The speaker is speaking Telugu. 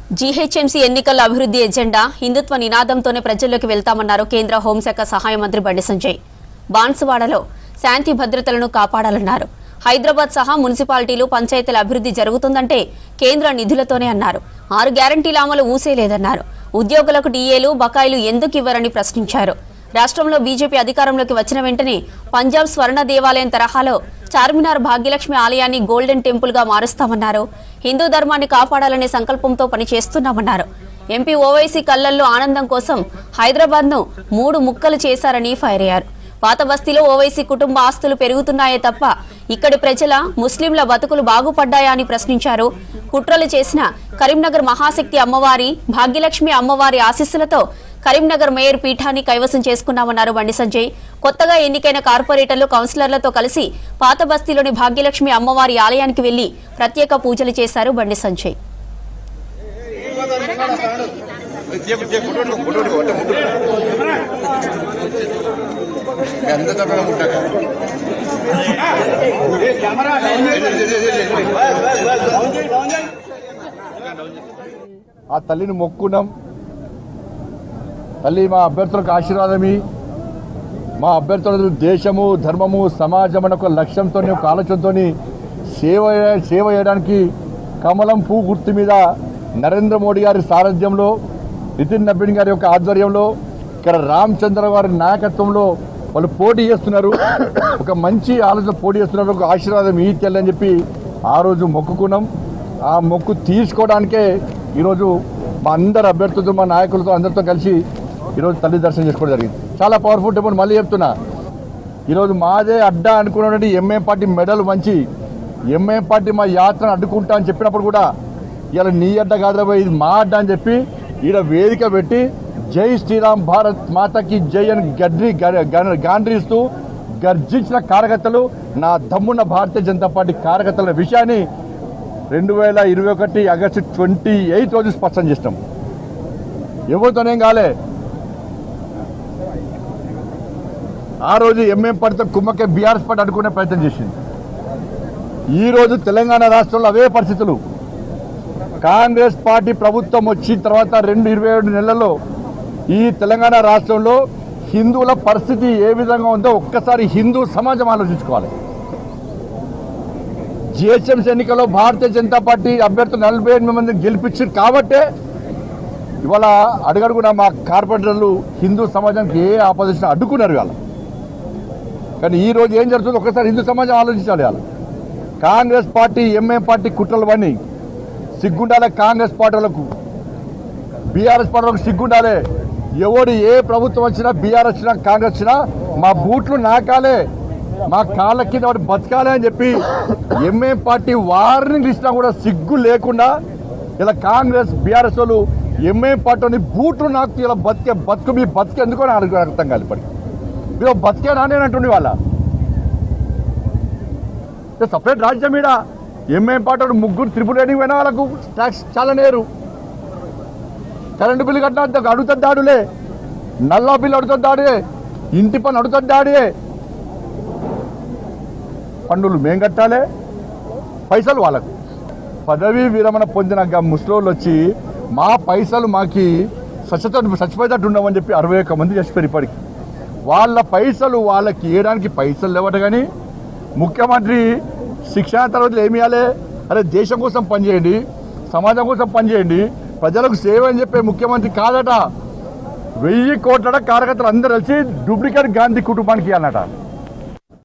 జీహెచ్ఎంసీ ఎన్నికల అభివృద్ధి ఎజెండా హిందుత్వ నినాదంతోనే ప్రజల్లోకి వెళ్తామన్నారు కేంద్ర హోంశాఖ సహాయ మంత్రి బండి సంజయ్. బాన్సువాడలో శాంతి భద్రతలను కాపాడాలన్నారు. హైదరాబాద్ సహా మున్సిపాలిటీలు పంచాయతీల అభివృద్ధి జరుగుతుందంటే కేంద్ర నిధులతోనే అన్నారు. 6 గ్యారంటీల అమలు ఊసేలేదన్నారు. ఉద్యోగులకు డీఏలు బకాయిలు ఎందుకు ఇవ్వరని ప్రశ్నించారు. రాష్ట్రంలో బీజేపీ అధికారంలోకి వచ్చిన వెంటనే పంజాబ్ స్వర్ణ దేవాలయం తరహాలో చార్మినార్ భాగ్యలక్ష్మి ఆలయాన్ని గోల్డెన్ టెంపుల్ గా మారుస్తామన్నారు. హిందూ ధర్మాన్ని కాపాడాలనే సంకల్పంతో పనిచేస్తున్నామన్నారు. ఎంపీ ఓవైసీ కళ్లల్లో ఆనందం కోసం హైదరాబాద్ ను 3 ముక్కలు చేశారని ఫైర్ అయ్యారు. పాత బస్తీలో ఓవైసీ కుటుంబ ఆస్తులు పెరుగుతున్నాయే తప్ప ఇక్కడి ప్రజల ముస్లింల బతుకులు బాగుపడ్డాయా అని ప్రశ్నించారు. కుట్రలు చేసిన కరీంనగర్ మహాశక్తి అమ్మవారి భాగ్యలక్ష్మి అమ్మవారి ఆశీస్సులతో కరీంనగర్ మేయర్ పీఠాన్ని కైవసం చేసుకున్నామన్నారు బండి సంజయ్. కొత్తగా ఎన్నికైన కార్పొరేటర్లు కౌన్సిలర్లతో కలిసి పాత బస్తీలోని భాగ్యలక్ష్మి అమ్మవారి ఆలయానికి వెళ్లి ప్రత్యేక పూజలు చేశారు బండి సంజయ్. ఆ తల్లిని మొక్కున్నాం. తల్లి మా అభ్యర్థులకు ఆశీర్వాదమి, మా అభ్యర్థులకు దేశము ధర్మము సమాజం అనే ఒక లక్ష్యంతో ఒక ఆలోచనతో సేవ చేయడానికి కమలం పువ్వు గుర్తు మీద నరేంద్ర మోడీ గారి సారథ్యంలో, నితిన్ నబీన్ గారి యొక్క ఆధ్వర్యంలో, ఇక్కడ రామచంద్ర గారి నాయకత్వంలో వాళ్ళు పోటీ చేస్తున్నారు. ఒక మంచి ఆలోచన పోటీ చేస్తున్నారు. ఒక ఆశీర్వాదం ఈ తెల్లని అని చెప్పి ఆ రోజు మొక్కుకున్నాం. ఆ మొక్కు తీసుకోవడానికే ఈరోజు మా అందరు అభ్యర్థులతో మా నాయకులతో అందరితో కలిసి ఈరోజు తల్లి దర్శనం చేసుకోవడం జరిగింది. చాలా పవర్ఫుల్ టెంపుల్. మళ్ళీ చెప్తున్నా, ఈరోజు మాదే అడ్డా అనుకున్నటువంటి ఎంఐఎం పార్టీ మెడల్ మంచి ఎంఐఎం పార్టీ మా యాత్రను అడ్డుకుంటా అని చెప్పినప్పుడు కూడా ఇలా నీ అడ్డ కాదురా ఇది మా అడ్డ అని చెప్పి ఈడ వేదిక పెట్టి జై శ్రీరామ్ భారత్ మాతకి జై అని గాండ్రిస్తూ గర్జించిన కార్యకర్తలు, నా దమ్మున్న భారతీయ జనతా పార్టీ కార్యకర్తల విషయాన్ని 2021 ఆగస్టు 28 రోజు స్పష్టం చేస్తాం. ఎవరితోనేం కాలే. ఆ రోజు ఎంఎం పార్టీతో కుమ్మకే బీఆర్ఎస్ పార్టీ అడ్డుకునే ప్రయత్నం చేసింది. ఈరోజు తెలంగాణ రాష్ట్రంలో అవే పరిస్థితులు. కాంగ్రెస్ పార్టీ ప్రభుత్వం వచ్చిన తర్వాత 27 నెలల్లో ఈ తెలంగాణ రాష్ట్రంలో హిందువుల పరిస్థితి ఏ విధంగా ఉందో ఒక్కసారి హిందూ సమాజం ఆలోచించుకోవాలి. జిహెచ్ఎంసీ ఎన్నికల్లో భారతీయ జనతా పార్టీ అభ్యర్థులు 48 మందిని గెలిపించారు కాబట్టే ఇవాళ అడుగడుగునా మా కార్పొరేటర్లు హిందూ సమాజానికి ఏ ఆపోజిషన్ అడ్డుకున్నారు ఇవాళ. కానీ ఈ రోజు ఏం జరుగుతుందో ఒక్కసారి హిందూ సమాజం ఆలోచించాలి. ఇవాళ కాంగ్రెస్ పార్టీ ఎంఐఎం పార్టీ కుట్రలు పని సిగ్గుండాలే. కాంగ్రెస్ పార్టీలకు బీఆర్ఎస్ పార్టీలకు సిగ్గుండాలే. ఎవడు ఏ ప్రభుత్వం వచ్చినా బీఆర్ఎస్ వచ్చినా కాంగ్రెస్ వచ్చినా మా బూట్లు నాకాలే, మా కాళ్ళ కింద వాడు బతకాలి అని చెప్పి ఎంఐఎం పార్టీ వార్నింగ్ ఇచ్చినా కూడా సిగ్గు లేకుండా ఇలా కాంగ్రెస్ బీఆర్ఎస్ వాళ్ళు ఎంఐఎం పార్టీని బూట్లు నాకు ఇలా బతుకు మీ బతికేందుకు అని అర్థం కాదు. ఇప్పటికి మీరు బతికేనా నేను అంటుండే వాళ్ళ సపరేట్ రాజ్యం మీద ఎంఐఎం పార్టీ 3 ట్రిపుల్ రైడింగ్ పోయినా వాళ్ళకు ట్యాక్స్ చాలా నేరు. కరెంటు బిల్లు కట్టినా అడుగుతుంది దాడులే, నల్లా బిల్లు అడుగుతుంది దాడే, ఇంటి పని అడుగుతుంది దాడే. పన్నులు మేం కట్టాలి, పైసలు వాళ్ళకు. పదవీ విరమణ పొందిన ముస్లింలు వచ్చి మా పైసలు మాకి చచ్చిపోయేటట్టు ఉండమని చెప్పి 61 మంది చచ్చిపోయారు. ఇప్పటికి వాళ్ళ పైసలు వాళ్ళకి ఇవ్వడానికి పైసలు లేవట. కానీ ముఖ్యమంత్రి శిక్షణ తరగతులు ఏమి ఇవ్వాలి? అరే దేశం కోసం పనిచేయండి, సమాజం కోసం పనిచేయండి, ప్రజలకు సేవ అని చెప్పే ముఖ్యమంత్రి కాదట. 1000 కోట్ల కార్యకర్తలు అందరూ కలిసి డూప్లికేట్ గాంధీ కుటుంబానికి ఇవ్వాలన్నట.